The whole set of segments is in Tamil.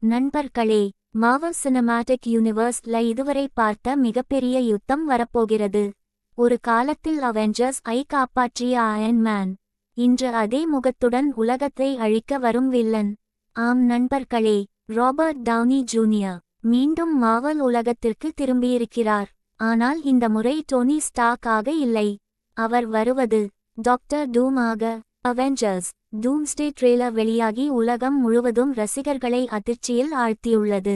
நண்பர்களே, மார்வல் சினிமாட்டிக் யூனிவர்ஸ்ல இதுவரை பார்த்த மிகப்பெரிய யுத்தம் வரப்போகிறது. ஒரு காலத்தில் அவெஞ்சர்ஸ் ஐ காப்பாற்றிய அயர்ன் மேன் இன்று அதே முகத்துடன் உலகத்தை அழிக்க வரும் வில்லன். ஆம் நண்பர்களே, ராபர்ட் டவுனி ஜூனியர் மீண்டும் மார்வல் உலகத்திற்கு திரும்பியிருக்கிறார். ஆனால் இந்த முறை டோனி ஸ்டார்க் ஆக இல்லை. அவர் வருவது டாக்டர் டூம் ஆக. அவெஞ்சர்ஸ் டூம்ஸ்டே ட்ரெய்லர் வெளியாகி உலகம் முழுவதும் ரசிகர்களை அதிர்ச்சியில் ஆழ்த்தியுள்ளது.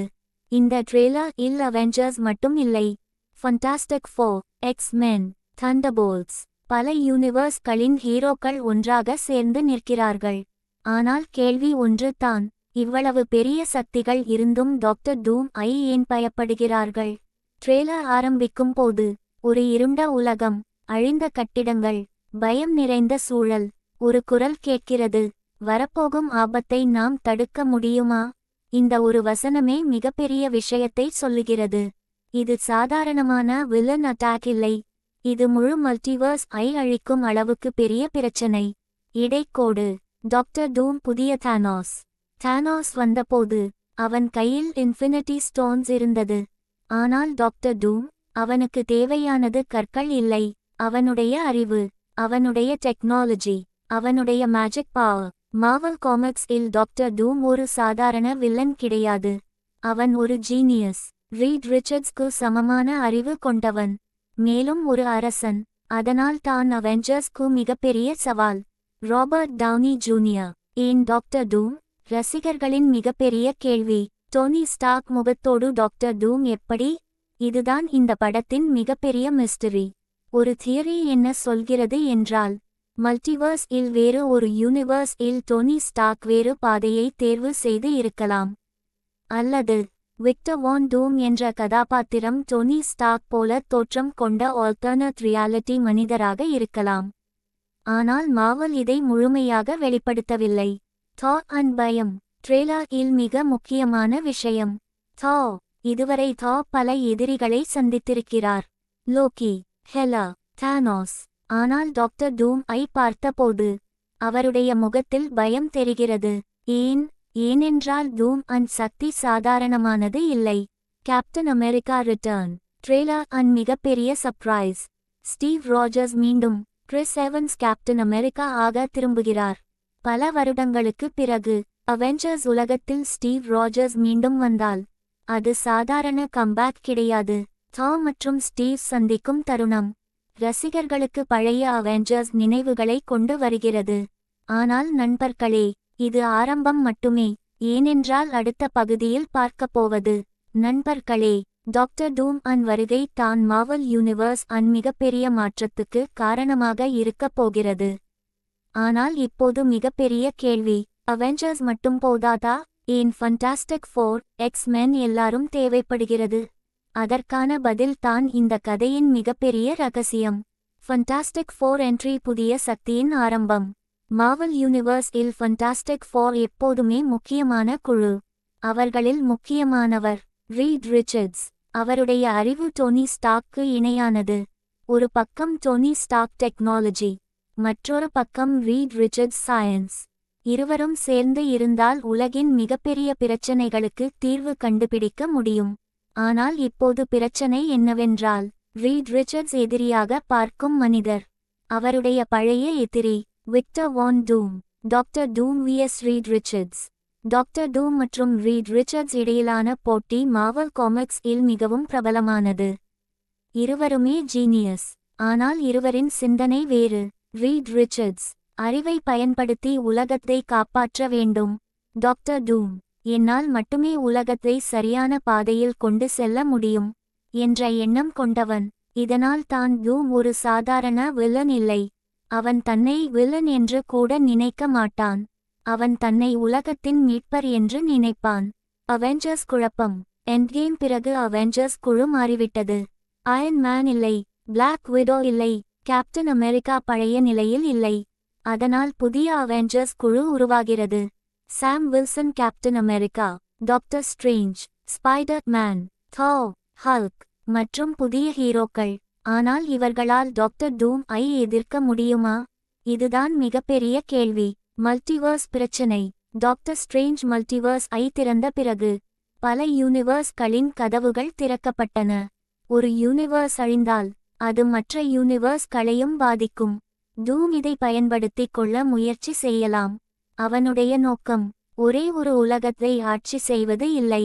இந்த ட்ரெய்லர் இல் அவெஞ்சர்ஸ் மட்டும் இல்லை, ஃபண்டாஸ்டிக் ஃபோர், எக்ஸ்-மென், தண்டர்போல்ட்ஸ், பல யூனிவர்ஸ்களின் ஹீரோக்கள் ஒன்றாக சேர்ந்து நிற்கிறார்கள். ஆனால் கேள்வி ஒன்று தான், இவ்வளவு பெரிய சக்திகள் இருந்தும் டாக்டர் டூம் ஐ ஏன் பயப்படுகிறார்கள்? ட்ரெய்லர் ஆரம்பிக்கும் போது ஒரு இருண்ட உலகம், அழிந்த கட்டிடங்கள், பயம் நிறைந்த சூழல். ஒரு குரல் கேட்கிறது, வரப்போகும் ஆபத்தை நாம் தடுக்க முடியுமா? இந்த ஒரு வசனமே மிகப்பெரிய விஷயத்தை சொல்லுகிறது. இது சாதாரணமான வில்லன் அட்டாக் இல்லை. இது முழு மல்டிவர்ஸ் ஐ அழிக்கும் அளவுக்கு பெரிய பிரச்சனை. இடைக்கோடு, டாக்டர் டூம் புதிய தானோஸ். தானோஸ் வந்தபோது அவன் கையில் இன்ஃபினிட்டி ஸ்டோன்ஸ் இருந்தது. ஆனால் டாக்டர் டூம், அவனுக்கு தேவையானது கற்கள் இல்லை, அவனுடைய அறிவு, அவனுடைய டெக்னாலஜி, அவனுடைய மேஜிக் பவர். மார்வல் காமிக்ஸ் இல் டாக்டர் டூம் ஒரு சாதாரண வில்லன் கிடையாது. அவன் ஒரு ஜீனியஸ், ரீட் ரிச்சர்ட்ஸ்க்கு சமமான அறிவு கொண்டவன், மேலும் ஒரு அரசன். அதனால் தான் அவெஞ்சர்ஸ்க்கு மிகப்பெரிய சவால். ராபர்ட் டவுனி ஜூனியர் ஏன் டாக்டர் டூம்? ரசிகர்களின் மிகப்பெரிய கேள்வி. டோனி ஸ்டார்க் முகத்தோடு டாக்டர் டூம் எப்படி? இதுதான் இந்த படத்தின் மிகப்பெரிய மிஸ்டரி. ஒரு தியரி என்ன சொல்கிறது என்றால், மல்டிவர்ஸ் இல் வேறு ஒரு யூனிவர்ஸ் இல் டோனி ஸ்டார்க் வேறு பாதையை தேர்வு செய்து இருக்கலாம். அல்லது விக்டர் வான் டூம் என்ற கதாபாத்திரம் டோனி ஸ்டார்க் போல தோற்றம் கொண்ட ஆல்டர்னேட் ரியாலிட்டி மனிதராக இருக்கலாம். ஆனால் மார்வல் இதை முழுமையாக வெளிப்படுத்தவில்லை. தார் அண்ட் பயம் ட்ரெய்லர் இல் மிக முக்கியமான விஷயம். தார் இதுவரை பல எதிரிகளை சந்தித்திருக்கிறார். Loki, Hela, Thanos. ஆனால் டாக்டர் டூம் ஐ பார்த்தபோது அவருடைய முகத்தில் பயம் தெரிகிறது. ஏனென்றால் டூம் அண்ட் சக்தி சாதாரணமானது இல்லை. Captain America return trailer and மிகப்பெரிய சர்ப்ரைஸ். ஸ்டீவ் ராஜர்ஸ் மீண்டும் கிறிஸ் எவன்ஸ் கேப்டன் அமெரிக்கா ஆக திரும்புகிறார். பல வருடங்களுக்கு பிறகு அவெஞ்சர்ஸ் உலகத்தில் ஸ்டீவ் ராஜர்ஸ் மீண்டும் வந்தால் அது சாதாரண கம்பேக் கிடையாது. தார் மற்றும் ஸ்டீவ் சந்திக்கும் தருணம் ரசிகர்களுக்கு பழைய அவெஞ்சர்ஸ் நினைவுகளை கொண்டு வருகிறது. ஆனால் நண்பர்களே, இது ஆரம்பம் மட்டுமே. ஏனென்றால் அடுத்த பகுதியில் பார்க்கப்போவது, நண்பர்களே, டாக்டர் டூம் அன் வருகை தான் மார்வல் யூனிவர்ஸ் அன் மிகப்பெரிய மாற்றத்துக்கு காரணமாக இருக்கப் போகிறது. ஆனால் இப்போது மிகப்பெரிய கேள்வி, அவெஞ்சர்ஸ் மட்டும் போதாதா? ஏன் ஃபண்டாஸ்டிக் ஃபோர், எக்ஸ்-மென் எல்லாரும் தேவைப்படுகிறது? அதற்கான பதில் தான் இந்த கதையின் மிகப்பெரிய ரகசியம். ஃபண்டாஸ்டிக் ஃபோர் என்ட்ரி புதிய சக்தியின் ஆரம்பம். மார்வல் யூனிவர்ஸ் இல் ஃபண்டாஸ்டிக் ஃபோர் எப்போதுமே முக்கியமான குழு. அவர்களில் முக்கியமானவர் ரீட் ரிச்சர்ட்ஸ். அவருடைய அறிவு டோனி ஸ்டார்க்கு இணையானது. ஒரு பக்கம் டோனி ஸ்டார்க் டெக்னாலஜி, மற்றொரு பக்கம் ரீட் ரிச்சர்ட்ஸ் சயின்ஸ். இருவரும் சேர்ந்து இருந்தால் உலகின் மிகப்பெரிய பிரச்சனைகளுக்கு தீர்வு கண்டுபிடிக்க முடியும். ஆனால் இப்போது பிரச்சனை என்னவென்றால், ரீட் ரிச்சர்ட்ஸ் எதிரியாக பார்க்கும் மனிதர். அவருடைய பழைய எதிரி விக்டர் வான் டூம். டாக்டர் டூம் vs ரீட் ரிச்சர்ட்ஸ். டாக்டர் டூம் மற்றும் ரீட் ரிச்சர்ட்ஸ் இடையிலான போட்டி மார்வல் காமிக்ஸ் இல் மிகவும் பிரபலமானது. இருவருமே ஜீனியஸ், ஆனால் இருவரின் சிந்தனை வேறு. ரீட் ரிச்சர்ட்ஸ் அறிவை பயன்படுத்தி உலகத்தை காப்பாற்ற வேண்டும். டாக்டர் டூம், என்னால் மட்டுமே உலகத்தை சரியான பாதையில் கொண்டு செல்ல முடியும் என்ற எண்ணம் கொண்டவன். இதனால் தான் டூம் ஒரு சாதாரண வில்லன் இல்லை. அவன் தன்னை வில்லன் என்று கூட நினைக்க மாட்டான். அவன் தன்னை உலகத்தின் மீட்பர் என்று நினைப்பான். அவெஞ்சர்ஸ் குழப்பம். எண்ட்கேம் பிறகு அவெஞ்சர்ஸ் குழு மாறிவிட்டது. அயர்ன் மேன் இல்லை, பிளாக் விடோ இல்லை, கேப்டன் அமெரிக்கா பழைய நிலையில் இல்லை. அதனால் புதிய அவெஞ்சர்ஸ் குழு உருவாகிறது. Sam Wilson Captain America, Doctor Strange, Spider Man, Thor, Hulk மற்றும் புதிய ஹீரோக்கள். ஆனால் இவர்களால் டாக்டர் டூம் ஐ எதிர்க்க முடியுமா? இதுதான் மிகப்பெரிய கேள்வி. மல்டிவர்ஸ் பிரச்சினை. டாக்டர் ஸ்ட்ரேஞ்ச் மல்டிவர்ஸ் ஐ திறந்த பிறகு பல யூனிவர்ஸ்களின் கதவுகள் திறக்கப்பட்டன. ஒரு யூனிவர்ஸ் அழிந்தால் அது மற்ற யூனிவர்ஸ்களையும் பாதிக்கும். டூம் இதை பயன்படுத்திக் கொள்ள முயற்சி செய்யலாம். அவனுடைய நோக்கம் ஒரே ஒரு உலகத்தை ஆட்சி செய்வது இல்லை,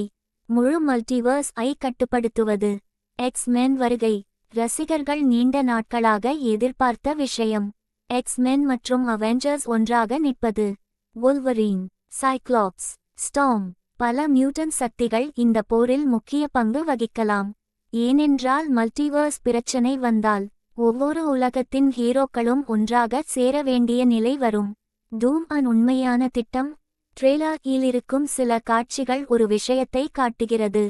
முழு மல்டிவர்ஸ் ஐ கட்டுப்படுத்துவது. எக்ஸ்-மென் வருகை ரசிகர்கள் நீண்ட நாட்களாக எதிர்பார்த்த விஷயம். எக்ஸ்-மென் மற்றும் அவெஞ்சர்ஸ் ஒன்றாக நிற்பது. வுல்வரீன், சைக்ளாப்ஸ், ஸ்டார்ம், பல மியூட்டன்ட் சக்திகள் இந்த போரில் முக்கிய பங்கு வகிக்கலாம். ஏனென்றால் மல்டிவர்ஸ் பிரச்சனை வந்தால் ஒவ்வொரு உலகத்தின் ஹீரோக்களும் ஒன்றாக சேர வேண்டிய நிலை வரும். டூம் உண்மையான திட்டம். ட்ரெய்லரில் இருக்கும் சில காட்சிகள் ஒரு விஷயத்தை காட்டுகிறது.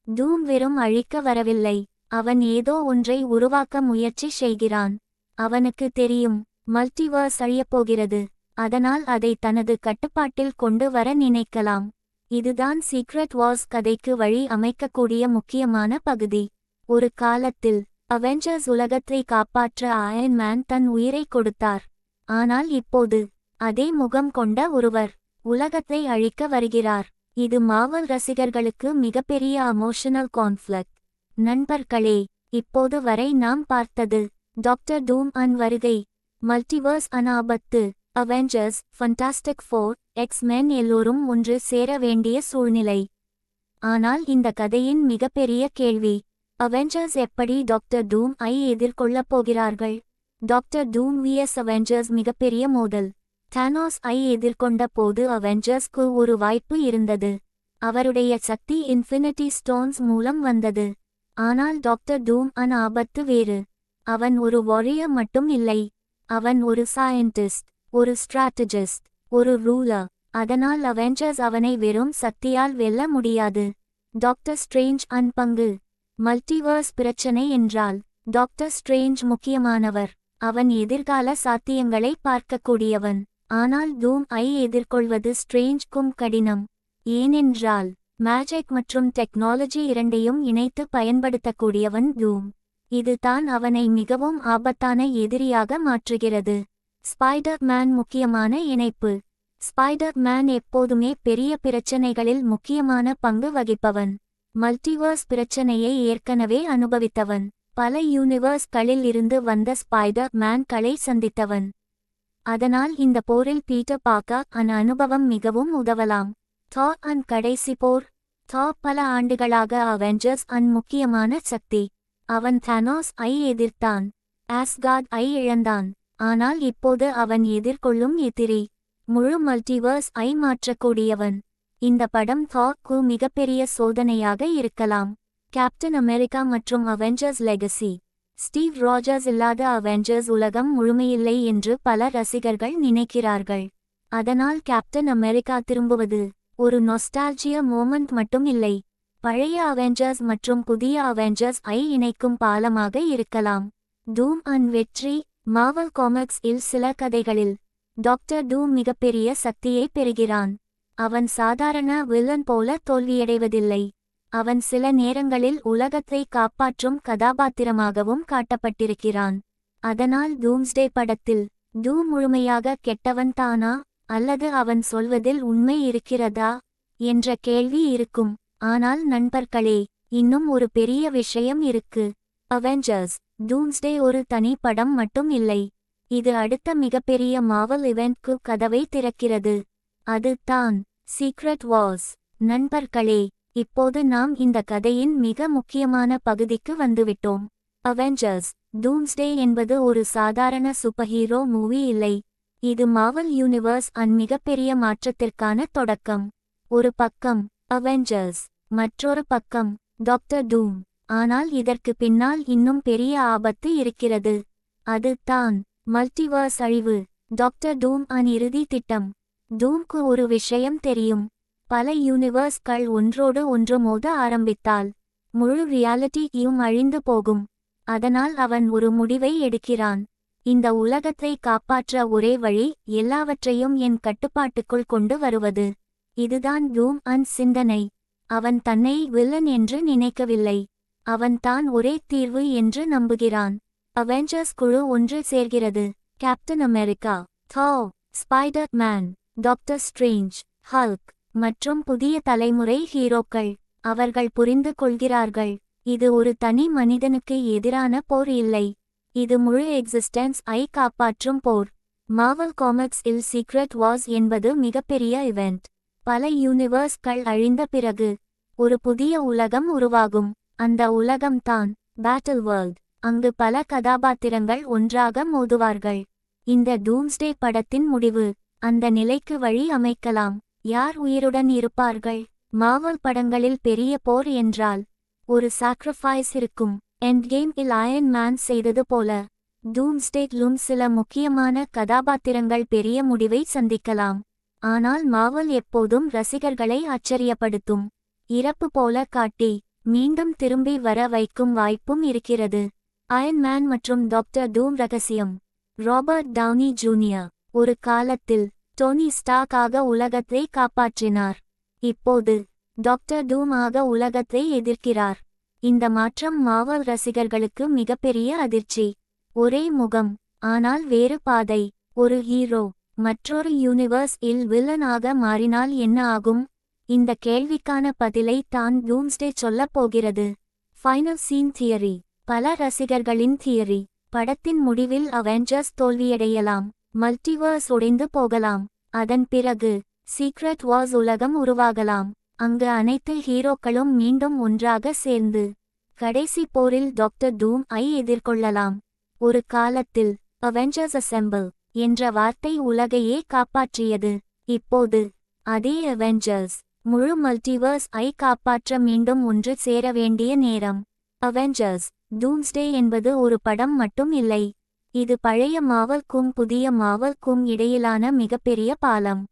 டூம் வெறும் அழிக்க வரவில்லை, அவன் ஏதோ ஒன்றை உருவாக்க முயற்சி செய்கிறான். அவனுக்கு தெரியும் மல்டிவர்ஸ் அழியப்போகிறது, அதனால் அதை தனது கட்டுப்பாட்டில் கொண்டு வர நினைக்கலாம். இதுதான் சீக்ரெட் வார்ஸ் கதைக்கு வழி அமைக்கக்கூடிய முக்கியமான பகுதி. ஒரு காலத்தில் அவெஞ்சர்ஸ் உலகத்தை காப்பாற்ற அயர்ன் மேன் தன் உயிரை கொடுத்தார். ஆனால் இப்போது அதே முகம் கொண்ட ஒருவர் உலகத்தை அழிக்க வருகிறார். இது மார்வல் ரசிகர்களுக்கு மிகப்பெரிய எமோஷனல் கான்ஃப்ளிக்ட். நண்பர்களே, இப்போது வரை நாம் பார்த்தது டாக்டர் டூம் வருகை, மல்டிவர்ஸ் ஆபத்து, அவெஞ்சர்ஸ், ஃபண்டாஸ்டிக் ஃபோர், எக்ஸ்-மென் எல்லோரும் ஒன்று சேர வேண்டிய சூழ்நிலை. ஆனால் இந்த கதையின் மிகப்பெரிய கேள்வி, அவெஞ்சர்ஸ் எப்படி டாக்டர் டூம் ஐ எதிர்கொள்ளப் போகிறார்கள்? டாக்டர் டூம் vs அவெஞ்சர்ஸ் மிகப்பெரிய மோதல். தானோஸ் ஐ எதிர்கொண்ட போது அவெஞ்சர்ஸ்க்கு ஒரு வாய்ப்பு இருந்தது. அவருடைய சக்தி இன்ஃபினிட்டி ஸ்டோன்ஸ் மூலம் வந்தது. ஆனால் டாக்டர் டூம் ஆபத்து வேறு. அவன் ஒரு வாரியர் மட்டும் இல்லை, அவன் ஒரு சயின்டிஸ்ட், ஒரு ஸ்ட்ராட்டஜிஸ்ட், ஒரு ரூலர். அதனால் அவெஞ்சர்ஸ் அவனை வெறும் சக்தியால் வெல்ல முடியாது. டாக்டர் ஸ்ட்ரேஞ்ச் பங்கு. மல்டிவர்ஸ் பிரச்சனை என்றால் டாக்டர் ஸ்ட்ரேஞ்ச் முக்கியமானவர். அவன் எதிர்கால சாத்தியங்களை பார்க்கக்கூடியவன். ஆனால் டூம் ஐ எதிர்கொள்வது ஸ்ட்ரேஞ்ச்க்கும் கடினம். ஏனென்றால் மேஜிக் மற்றும் டெக்னாலஜி இரண்டையும் இணைத்து பயன்படுத்தக்கூடியவன் டூம். இது தான் அவனை மிகவும் ஆபத்தான எதிரியாக மாற்றுகிறது. ஸ்பைடர் மேன் முக்கியமான இணைப்பு. ஸ்பைடர் மேன் எப்போதுமே பெரிய பிரச்சனைகளில் முக்கியமான பங்கு வகிப்பவன். மல்டிவர்ஸ் பிரச்சனையை ஏற்கனவே அனுபவித்தவன். பல யூனிவர்ஸ்களில் இருந்து வந்த ஸ்பைடர் மேன்களை சந்தித்தவன். அதனால் இந்த போரில் பீட்டர் பார்க்கர் அனுபவம் மிகவும் உதவலாம். தார் கடைசி போர். தார் பல ஆண்டுகளாக அவெஞ்சர்ஸ் முக்கியமான சக்தி. அவன் தானோஸ் ஐ எதிர்த்தான், ஆஸ்கார்ட் ஐ இழந்தான். ஆனால் இப்போது அவன் எதிர்கொள்ளும் எதிரி முழு மல்டிவர்ஸ் ஐ மாற்றக்கூடியவன். இந்த படம் தார்க்கு மிகப்பெரிய சோதனையாக இருக்கலாம். கேப்டன் அமெரிக்கா மற்றும் அவெஞ்சர்ஸ் லெகசி. ஸ்டீவ் ராஜர்ஸ் இல்லாத அவெஞ்சர்ஸ் உலகம் முழுமையில்லை என்று பல ரசிகர்கள் நினைக்கிறார்கள். அதனால் கேப்டன் அமெரிக்கா திரும்புவது ஒரு நொஸ்டால்ஜியா மோமெண்ட் மட்டும் இல்லை, பழைய அவெஞ்சர்ஸ் மற்றும் புதிய அவெஞ்சர்ஸ் ஐ இணைக்கும் பாலமாக இருக்கலாம். டூம் வெற்றி. மார்வல் காமிக்ஸ் இல் சில கதைகளில் டாக்டர் டூம் மிகப்பெரிய சக்தியை பெறுகிறான். அவன் சாதாரண வில்லன் போல தோல்வியடைவதில்லை. அவன் சில நேரங்களில் உலகத்தை காப்பாற்றும் கதாபாத்திரமாகவும் காட்டப்பட்டிருக்கிறான். அதனால் டூம்ஸ்டே படத்தில் டூம் முழுமையாக கெட்டவன் தானா, அல்லது அவன் சொல்வதில் உண்மை இருக்கிறதா என்ற கேள்வி இருக்கும். ஆனால் நண்பர்களே, இன்னும் ஒரு பெரிய விஷயம் இருக்கு. அவெஞ்சர்ஸ் டூம்ஸ்டே ஒரு தனி படம் மட்டும் இல்லை, இது அடுத்த மிகப்பெரிய மார்வல் இவென்ட்க்கு கதவை திறக்கிறது. அது தான் சீக்ரெட் வார்ஸ். நண்பர்களே, இப்போது நாம் இந்த கதையின் மிக முக்கியமான பகுதிக்கு வந்துவிட்டோம். அவெஞ்சர்ஸ் டூம்ஸ்டே என்பது ஒரு சாதாரண சூப்பர்ஹீரோ மூவி இல்லை. இது மார்வல் யூனிவர்ஸ் மிகப்பெரிய மாற்றத்திற்கான தொடக்கம். ஒரு பக்கம் அவெஞ்சர்ஸ், மற்றொரு பக்கம் டாக்டர் டூம். ஆனால் இதற்கு பின்னால் இன்னும் பெரிய ஆபத்து இருக்கிறது. அது தான் மல்டிவர்ஸ் அழிவு. டாக்டர் டூம் இறுதி திட்டம். டூம்க்கு ஒரு விஷயம் தெரியும், பல யூனிவர்ஸ்கள் ஒன்றோடு ஒன்று மோத ஆரம்பித்தால் முழு ரியாலிட்டியும் அழிந்து போகும். அதனால் அவன் ஒரு முடிவை எடுக்கிறான். இந்த உலகத்தை காப்பாற்ற ஒரே வழி எல்லாவற்றையும் என் கட்டுப்பாட்டுக்குள் கொண்டு வருவது. இதுதான் டூம் சிந்தனை. அவன் தன்னை வில்லன் என்று நினைக்கவில்லை, அவன் தான் ஒரே தீர்வு என்று நம்புகிறான். அவெஞ்சர்ஸ் குழு ஒன்று சேர்கிறது. கேப்டன் அமெரிக்கா, தார், spider man, doctor strange, Hulk மற்றும் புதிய தலைமுறை ஹீரோக்கள். அவர்கள் புரிந்து கொள்கிறார்கள், இது ஒரு தனி மனிதனுக்கு எதிரான போர் இல்லை, இது முழு எக்ஸிஸ்டன்ஸ் ஐ காப்பாற்றும் போர். மார்வல் காமிக்ஸ் இல் சீக்ரெட் வார்ஸ் என்பது மிகப்பெரிய இவெண்ட். பல யூனிவர்ஸ்கள் அழிந்த பிறகு ஒரு புதிய உலகம் உருவாகும். அந்த உலகம்தான் பேட்டில் வேர்ல்ட். அங்கு பல கதாபாத்திரங்கள் ஒன்றாக மோதுவார்கள். இந்த டூம்ஸ்டே படத்தின் முடிவு அந்த நிலைக்கு வழி அமைக்கலாம். யார் உயிருடன் இருப்பார்கள்? மார்வல் படங்களில் பெரிய போர் என்றால் ஒரு சாக்ரிஃபைஸ் இருக்கும். எண்ட்கேம் இல் அயர்ன் மேன் செய்தது போல டூம்ஸ்டேலும் சில முக்கியமான கதாபாத்திரங்கள் பெரிய முடிவை சந்திக்கலாம். ஆனால் மார்வல் எப்போதும் ரசிகர்களை ஆச்சரியப்படுத்தும் இறப்பு போல காட்டி மீண்டும் திரும்பி வர வைக்கும் வாய்ப்பும் இருக்கிறது. அயர்ன் மேன் மற்றும் டாக்டர் டூம் ரகசியம். ராபர்ட் டவுனி ஜூனியர் ஒரு காலத்தில் டோனி ஸ்டார்க் ஆக உலகத்தை காப்பாற்றினார். இப்போது டாக்டர் டூம் ஆக உலகத்தை எதிர்க்கிறார். இந்த மாற்றம் மார்வல் ரசிகர்களுக்கு மிகப்பெரிய அதிர்ச்சி. ஒரே முகம், ஆனால் வேறு பாதை. ஒரு ஹீரோ மற்றொரு யூனிவர்ஸ் இல் வில்லன் ஆக மாறினால் என்ன ஆகும்? இந்த கேள்விக்கான பதிலை தான் டூம்ஸ்டே சொல்லப் போகிறது. Final scene theory. பல ரசிகர்களின் தியரி, படத்தின் முடிவில் அவெஞ்சர்ஸ் தோல்வியடையலாம், மல்டிவர்ஸ் உடைந்து போகலாம். அதன் பிறகு சீக்ரெட் வார்ஸ் உலகம் உருவாகலாம். அங்கு அனைத்து ஹீரோக்களும் மீண்டும் ஒன்றாக சேர்ந்து கடைசி போரில் டாக்டர் டூம் ஐ எதிர்கொள்ளலாம். ஒரு காலத்தில் அவெஞ்சர்ஸ் அசெம்பிள் என்ற வார்த்தை உலகையே காப்பாற்றியது. இப்போது அதே அவெஞ்சர்ஸ் முழு மல்டிவர்ஸ் ஐ காப்பாற்ற மீண்டும் ஒன்று சேர வேண்டிய நேரம். அவெஞ்சர்ஸ் டூம்ஸ்டே என்பது ஒரு படம் மட்டும் இல்லை, இது பழைய மார்வல்க்கும் புதிய மார்வல்க்கும் இடையிலான மிகப்பெரிய பாலம்.